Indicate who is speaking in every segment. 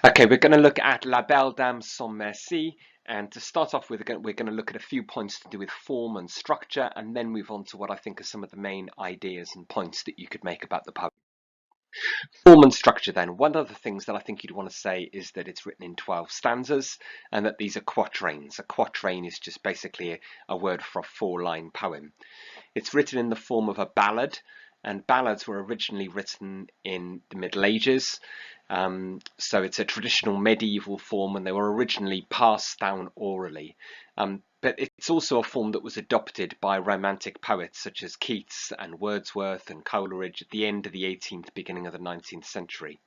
Speaker 1: Okay, we're going to look at La Belle Dame sans Merci, and to start off with, we're going to look at a few points to do with form and structure, and then move on to what I think are some of the main ideas and points that you could make about the poem. Form and structure then. One of the things that I think you'd want to say is that it's written in 12 stanzas, and that these are quatrains. A quatrain is just basically a word for a 4-line poem. It's written in the form of a ballad, and ballads were originally written in the Middle Ages. So it's a traditional medieval form, and they were originally passed down orally. But it's also a form that was adopted by Romantic poets such as Keats and Wordsworth and Coleridge at the end of the 18th, beginning of the 19th century.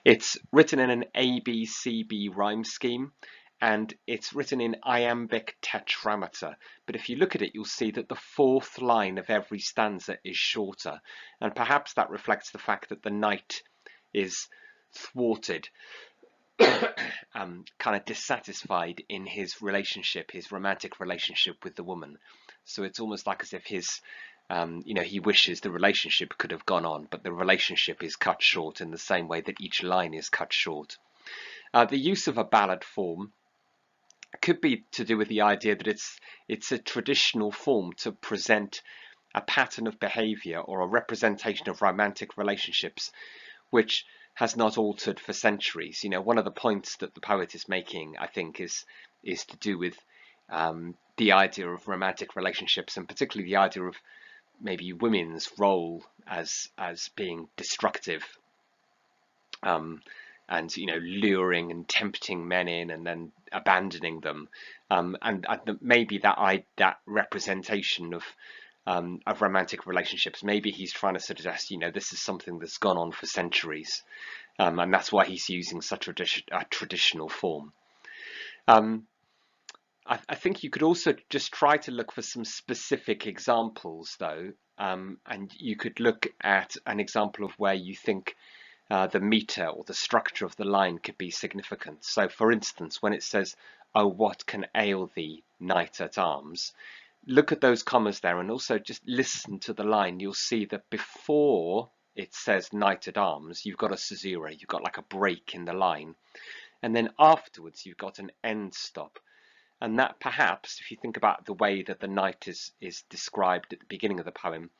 Speaker 1: It's written in an ABCB rhyme scheme, and it's written in iambic tetrameter. But if you look at it, you'll see that the 4th line of every stanza is shorter, and perhaps that reflects the fact that the knight is thwarted, kind of dissatisfied in his relationship, his romantic relationship with the woman. So it's almost like as if he wishes the relationship could have gone on, but the relationship is cut short in the same way that each line is cut short. The use of a ballad form could be to do with the idea that it's a traditional form to present a pattern of behavior or a representation of romantic relationships which has not altered for centuries. One of the points that the poet is making, I think, is to do with the idea of romantic relationships, and particularly the idea of maybe women's role as being destructive, and luring and tempting men in and then abandoning them, and maybe that representation of romantic relationships, maybe he's trying to suggest this is something that's gone on for centuries, and that's why he's using such a traditional form. I think you could also just try to look for some specific examples, though, and you could look at an example of where you think the meter or the structure of the line could be significant. So, for instance, when it says, "Oh, what can ail thee, knight at arms?" look at those commas there, and also just listen to the line. You'll see that before it says knight at arms, you've got a caesura, you've got like a break in the line, and then afterwards you've got an end stop. And that perhaps, if you think about the way that the knight is described at the beginning of the poem,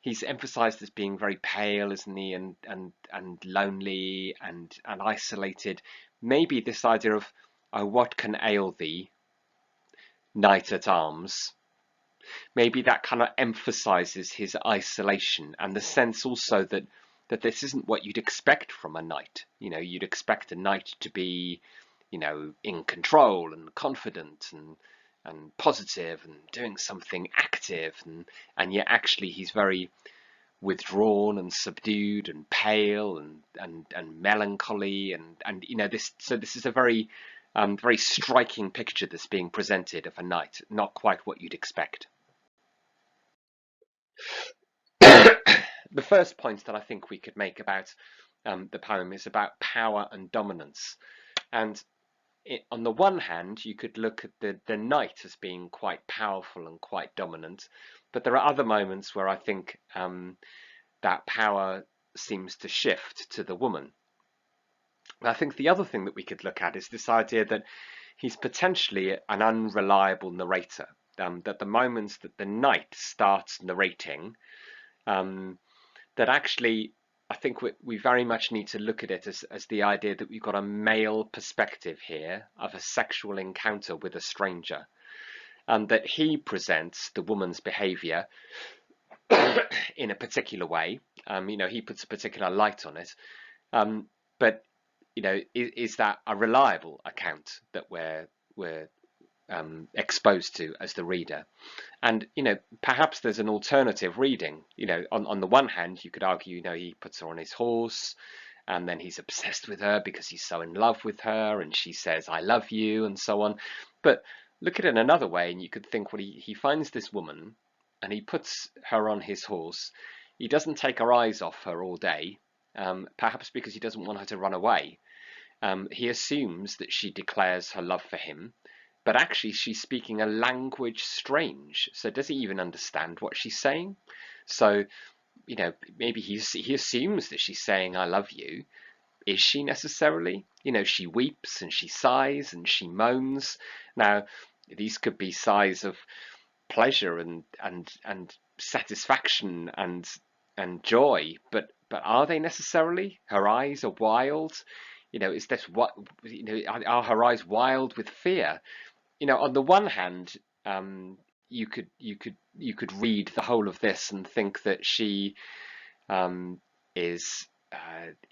Speaker 1: he's emphasized as being very pale, isn't he, and lonely and isolated. Maybe this idea of, "Oh, what can ail thee, knight at arms," maybe that kind of emphasizes his isolation, and the sense also that this isn't what you'd expect from a knight. You'd expect a knight to be, in control and confident and positive and doing something active, and yet actually he's very withdrawn and subdued and pale and melancholy, and this is a very very striking picture that's being presented of a knight, not quite what you'd expect. The first point that I think we could make about the poem is about power and dominance. And on the one hand, you could look at the knight as being quite powerful and quite dominant, but there are other moments where I think that power seems to shift to the woman. And I think the other thing that we could look at is this idea that he's potentially an unreliable narrator, that the moments that the knight starts narrating, that actually I think we very much need to look at it as the idea that we've got a male perspective here of a sexual encounter with a stranger, and that he presents the woman's behavior in a particular way. He puts a particular light on it, but is that a reliable account that we're exposed to as the reader? And perhaps there's an alternative reading. On the one hand, you could argue, he puts her on his horse, and then he's obsessed with her because he's so in love with her, and she says, "I love you," and so on. But look at it another way, and you could think, well, he finds this woman, and he puts her on his horse. He doesn't take her eyes off her all day, perhaps because he doesn't want her to run away. He assumes that she declares her love for him, but actually she's speaking a language strange. So does he even understand what she's saying? So, maybe he assumes that she's saying "I love you," is she necessarily? You know, she weeps and she sighs and she moans. Now, these could be sighs of pleasure and satisfaction and joy, but are they necessarily? Her eyes are wild. You know, is this what, you know, are her eyes wild with fear? You know, on the one hand, you could read the whole of this and think that she is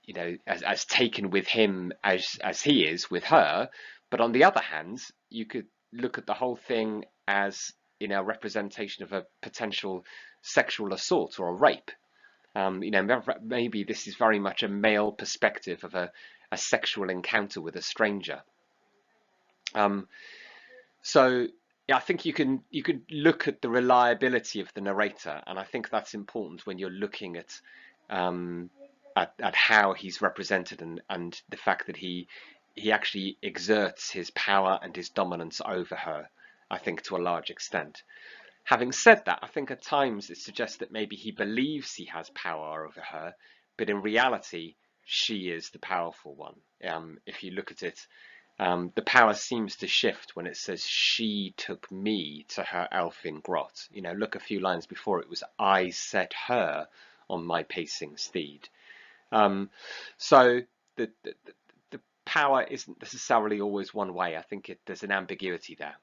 Speaker 1: you know, as taken with him as he is with her. But on the other hand, you could look at the whole thing as, you know, a representation of a potential sexual assault or a rape. You know, maybe this is very much a male perspective of a sexual encounter with a stranger. Um, so yeah, I think you can look at the reliability of the narrator, and I think that's important when you're looking um, at how he's represented, and the fact that he actually exerts his power and his dominance over her, I think, to a large extent. Having said that, I think at times it suggests that maybe he believes he has power over her, but in reality, she is the powerful one. If you look at it, the power seems to shift when it says she took me to her elfin grot. You know, look a few lines before, it was I set her on my pacing steed. So the power isn't necessarily always one way. I think there's an ambiguity there.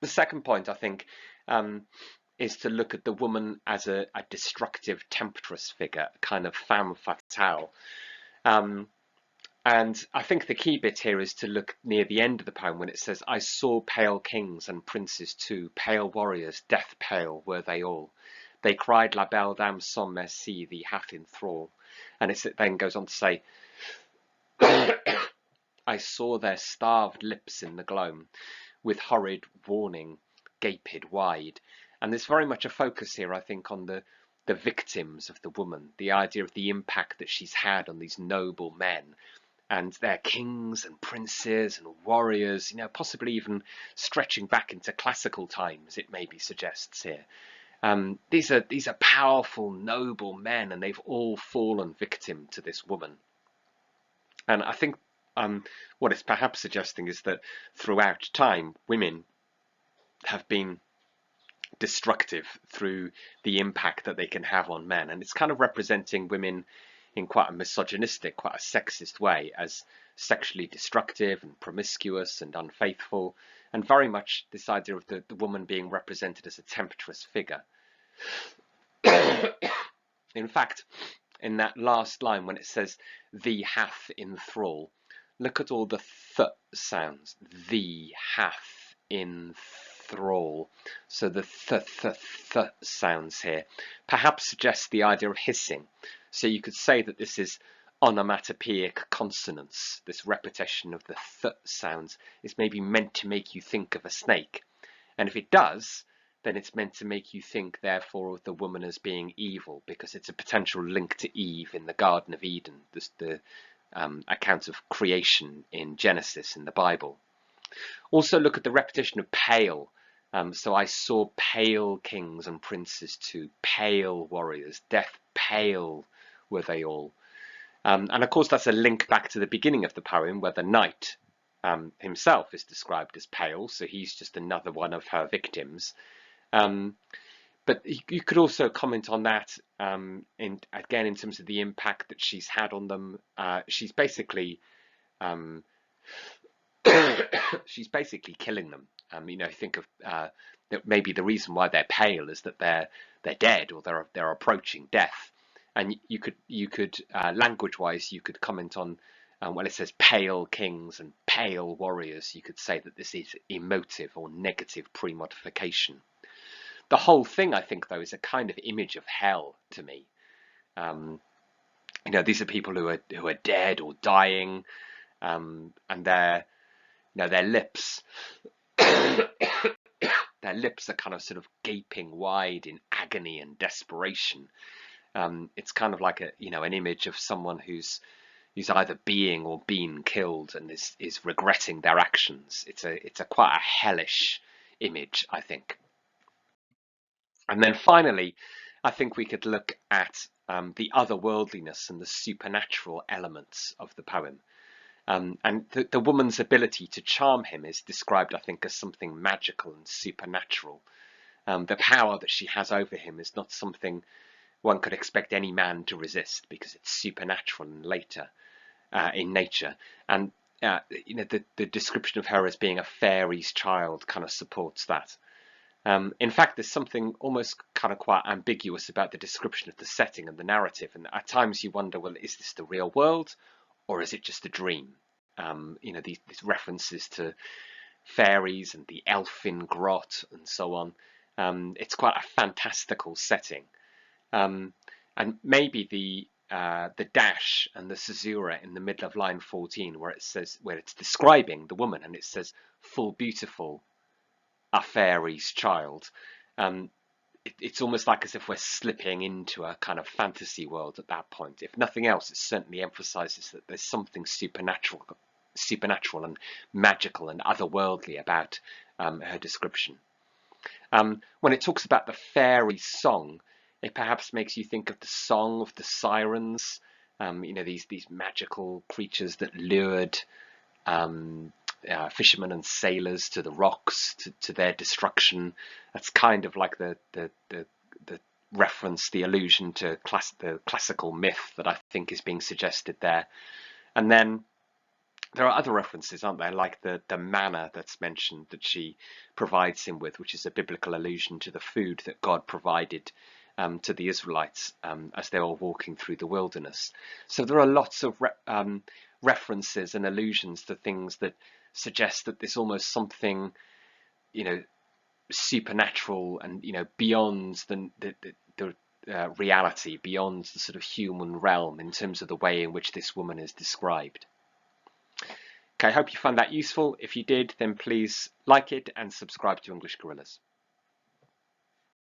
Speaker 1: The second point, I think, is to look at the woman as a destructive temptress figure, a kind of femme fatale. Um, And I think the key bit here is to look near the end of the poem when it says, I saw pale kings and princes too, pale warriors, death pale were they all. They cried La Belle Dame sans Merci, the hath in thrall. And it then goes on to say, I saw their starved lips in the gloam, with horrid warning gaped wide. And there's very much a focus here, I think, on the victims of the woman, the idea of the impact that she's had on these noble men and their kings and princes and warriors, you know, possibly even stretching back into classical times, it maybe suggests here. These are powerful, noble men, and they've all fallen victim to this woman. And I think what it's perhaps suggesting is that throughout time, women have been destructive through the impact that they can have on men. And it's kind of representing women in quite a misogynistic, quite a sexist way as sexually destructive and promiscuous and unfaithful, and very much this idea of the woman being represented as a temptress figure. In fact, in that last line when it says, "thee hath in thrall," look at all the th sounds. "Thee hath in thrall." So the th sounds here perhaps suggests the idea of hissing. So you could say that this is onomatopoeic consonance. This repetition of the th sounds is maybe meant to make you think of a snake. And if it does, then it's meant to make you think, therefore, of the woman as being evil, because it's a potential link to Eve in the Garden of Eden, the account of creation in Genesis in the Bible. Also look at the repetition of pale. So I saw pale kings and princes too, pale warriors, death pale were they all. And of course that's a link back to the beginning of the poem where the knight himself is described as pale, so he's just another one of her victims. But you could also comment on that again in terms of the impact that she's had on them. She's basically she's basically killing them. You know, think of that maybe the reason why they're pale is that they're dead or they're approaching death. And you could language-wise you could comment on when it says pale kings and pale warriors. You could say that this is emotive or negative premodification. The whole thing, I think, though, is a kind of image of hell to me. You know, these are people who are dead or dying, and their lips their lips are kind of sort of gaping wide in agony and desperation. It's kind of like an image of someone who's either being or been killed and is regretting their actions. It's a quite a hellish image, I think. And then finally, I think we could look at the otherworldliness and the supernatural elements of the poem. And the woman's ability to charm him is described, I think, as something magical and supernatural. The power that she has over him is not something one could expect any man to resist, because it's supernatural and later in nature. And the description of her as being a fairy's child kind of supports that. In fact, there's something almost kind of quite ambiguous about the description of the setting and the narrative. And at times you wonder, well, is this the real world, or is it just a dream? These references to fairies and the elfin grot and so on. It's quite a fantastical setting. And maybe the dash and the caesura in the middle of line 14, where it's describing the woman, and it says full beautiful, a fairy's child. It's almost like as if we're slipping into a kind of fantasy world at that point. If nothing else, it certainly emphasizes that there's something supernatural and magical and otherworldly about her description. When it talks about the fairy song, it perhaps makes you think of the song of the sirens, these magical creatures that lured fishermen and sailors to the rocks, to their destruction. That's kind of like the reference, the allusion to the classical myth that I think is being suggested there. And then there are other references, aren't there, like the manna that's mentioned that she provides him with, which is a biblical allusion to the food that God provided to the Israelites as they were walking through the wilderness. So there are lots of references and allusions to things that suggest that there's almost something, supernatural and beyond the reality, beyond the sort of human realm in terms of the way in which this woman is described. Okay, I hope you found that useful. If you did, then please like it and subscribe to English Gorillas.